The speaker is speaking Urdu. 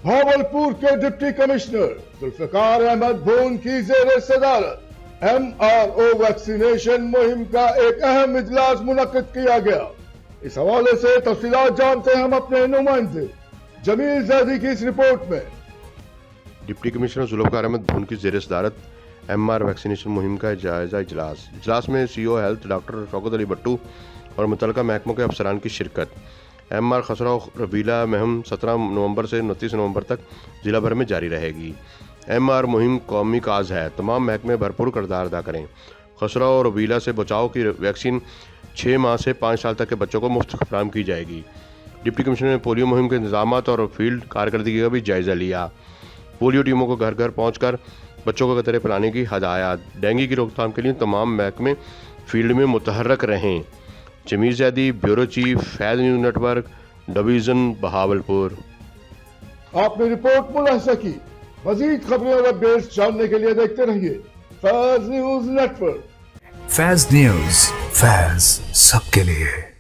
بھاولپور کے ڈپٹی کمشنر ذوالفقار احمد بھون کی زیر صدارت MRO ویکسینیشن مہم کا ایک اہم اجلاس منعقد کیا گیا۔ اس حوالے سے تفصیلات جانتے ہیں ہم اپنے نمائندے جمیل زیدی کی اس رپورٹ میں۔ ڈپٹی کمشنر ذوالفقار احمد بھون کی زیر صدارت MR ویکسینیشن مہم کا جائزہ اجلاس میں CO health doctor Shaukat Ali بٹو اور متعلقہ محکموں کے افسران کی شرکت۔ MR خسرہ و ربیلا مہم 17 نومبر سے 29 نومبر تک ضلع بھر میں جاری رہے گی۔ MR مہم قومی کاز ہے، تمام محکمے بھرپور کردار ادا کریں۔ خسرہ و ربیلا سے بچاؤ کی ویکسین 6 ماہ سے 5 سال تک کے بچوں کو مفت فراہم کی جائے گی۔ ڈپٹی کمشنر نے پولیو مہم کے انتظامات اور فیلڈ کارکردگی کا بھی جائزہ لیا۔ پولیو ٹیموں کو گھر گھر پہنچ کر بچوں کو قطرے پلانے کی ہدایات۔ ڈینگی کی روک تھام کے لیے تمام محکمے فیلڈ میں متحرک رہیں۔ Jamil Zaidi, bureau chief, Faiz news network, division Bahawalpur. آپ نے رپورٹ ملاحظہ کی۔ مزید خبریں اور اپڈیٹس جاننے کے لیے دیکھتے رہیے فیض نیوز نیٹ ورک۔ فیض نیوز، فیض سب کے لیے۔